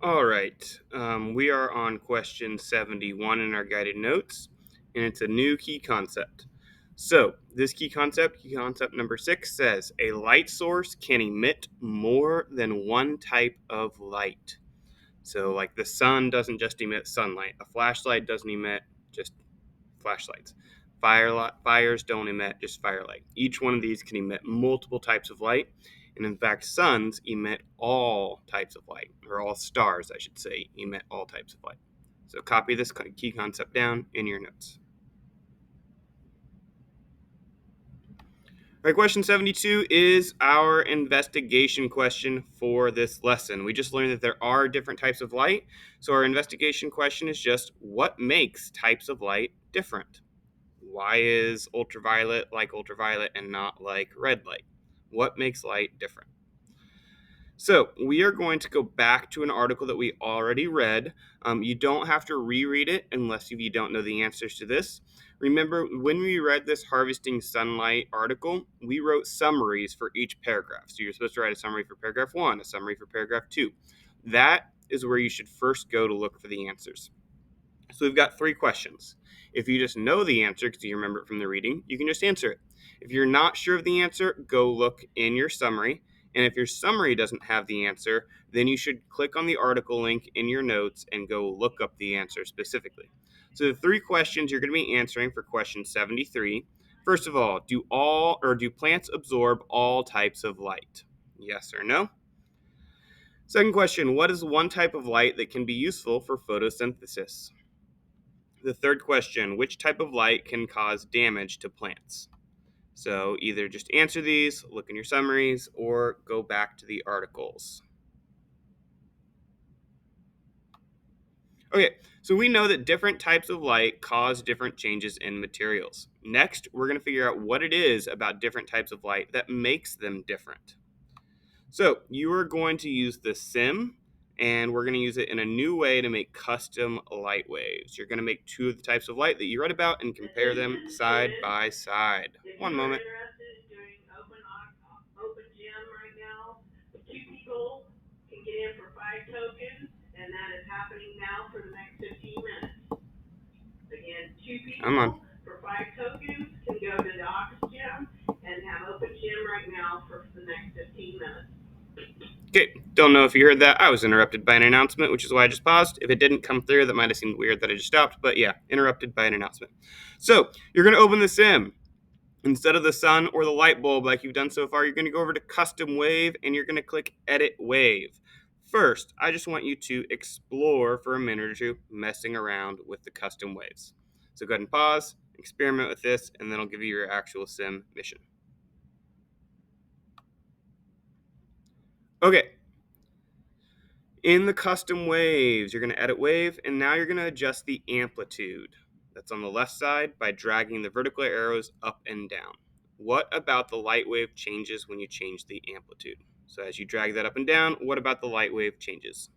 All right. We are on question 71 in our guided notes, and it's a new key concept. So, this key concept number 6, says a light source can emit more than one type of light. So, like the sun doesn't just emit sunlight, a flashlight doesn't emit just flashlights. Fires don't emit just firelight. Each one of these can emit multiple types of light, and in fact, suns emit all types of light, or all stars, I should say, emit all types of light. So copy this key concept down in your notes. All right, question 72 is our investigation question for this lesson. We just learned that there are different types of light. So our investigation question is just what makes types of light different? Why is ultraviolet like ultraviolet and not like red light? What makes light different? So, we are going to go back to an article that we already read. You don't have to reread it unless you don't know the answers to this. Remember, when we read this Harvesting Sunlight article, we wrote summaries for each paragraph. So, you're supposed to write a summary for paragraph 1, a summary for paragraph 2. That is where you should first go to look for the answers. So we've got 3 questions. If you just know the answer because you remember it from the reading, you can just answer it. If you're not sure of the answer, go look in your summary. And if your summary doesn't have the answer, then you should click on the article link in your notes and go look up the answer specifically. So the 3 questions you're going to be answering for question 73. First of all, do plants absorb all types of light? Yes or no? Second question, what is one type of light that can be useful for photosynthesis? The third question, which type of light can cause damage to plants? So either just answer these, look in your summaries, or go back to the articles. Okay, so we know that different types of light cause different changes in materials. Next, we're going to figure out what it is about different types of light that makes them different. So you are going to use the sim, and we're going to use it in a new way to make custom light waves. You're going to make 2 of the types of light that you read about and compare them side by side. One moment. Interested in doing open gym right now, 2 people can get in for 5 tokens, and that is happening now for the next 15 minutes. Again, 2 I'm on. people for 5 tokens can go to the Ox Gym and have open gym right now for the next 15 minutes. Okay, don't know if you heard that. I was interrupted by an announcement, which is why I just paused. If it didn't come through, that might have seemed weird that I just stopped, but yeah, interrupted by an announcement. So you're going to open the sim. Instead of the sun or the light bulb like you've done so far, you're going to go over to Custom Wave and you're going to click Edit Wave. First, I just want you to explore for a minute or two, messing around with the custom waves. So go ahead and pause, experiment with this, and then I'll give you your actual sim mission. Okay, in the custom waves, you're going to edit wave, and now you're going to adjust the amplitude. That's on the left side by dragging the vertical arrows up and down. What about the light wave changes when you change the amplitude? So as you drag that up and down, what about the light wave changes?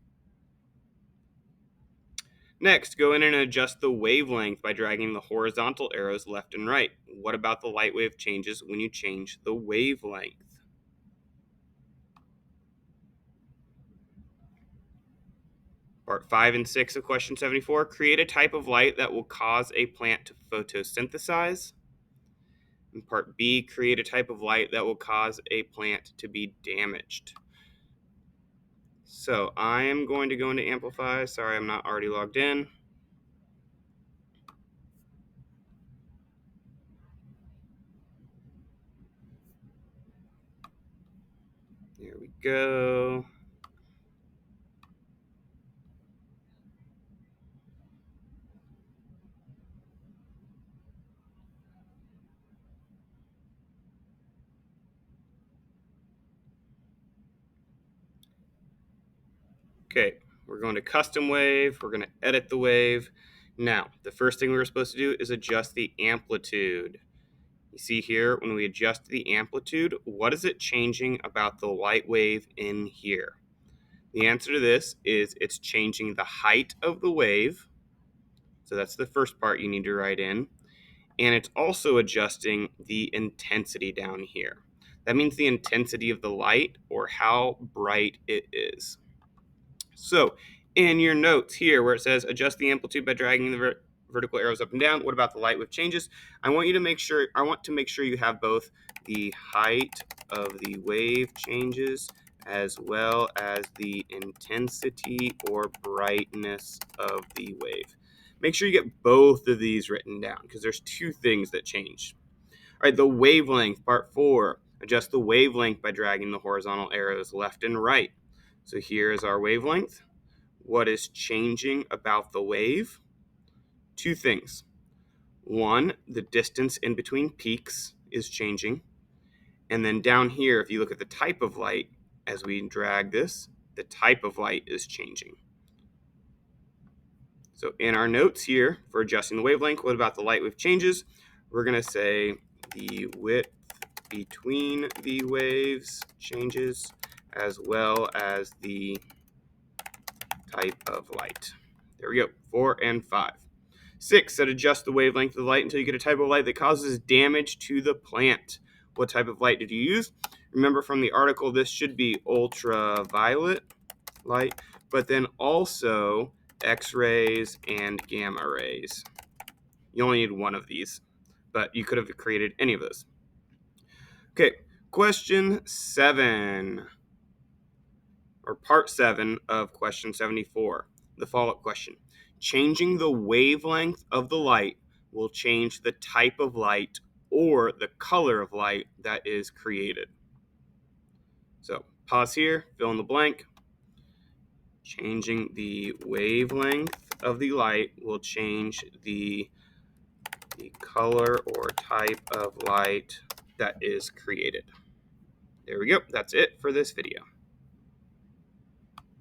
Next, go in and adjust the wavelength by dragging the horizontal arrows left and right. What about the light wave changes when you change the wavelength? Part 5 and 6 of question 74, create a type of light that will cause a plant to photosynthesize. And part B, create a type of light that will cause a plant to be damaged. So I am going to go into Amplify. Sorry, I'm not already logged in. There we go. Okay, we're going to custom wave. We're going to edit the wave. Now, the first thing we're supposed to do is adjust the amplitude. You see here, when we adjust the amplitude, what is it changing about the light wave in here? The answer to this is it's changing the height of the wave. So that's the first part you need to write in. And it's also adjusting the intensity down here. That means the intensity of the light or how bright it is. So in your notes here where it says adjust the amplitude by dragging the vertical arrows up and down, what about the light with changes? I want to make sure you have both the height of the wave changes as well as the intensity or brightness of the wave. Make sure you get both of these written down because there's two things that change. All right, the wavelength, part 4. Adjust the wavelength by dragging the horizontal arrows left and right. So here is our wavelength. What is changing about the wave? Two things. One, the distance in between peaks is changing. And then down here, if you look at the type of light, as we drag this, the type of light is changing. So in our notes here for adjusting the wavelength, what about the light wave changes? We're going to say the width between the waves changes as well as the type of light. There we go, 4 and 5. 6, that adjust the wavelength of the light until you get a type of light that causes damage to the plant. What type of light did you use? Remember from the article, this should be ultraviolet light, but then also X-rays and gamma rays. You only need one of these, but you could have created any of those. Okay, question 7, or part 7 of question 74, the follow-up question. Changing the wavelength of the light will change the type of light or the color of light that is created. So pause here, fill in the blank. Changing the wavelength of the light will change the color or type of light that is created. There we go. That's it for this video.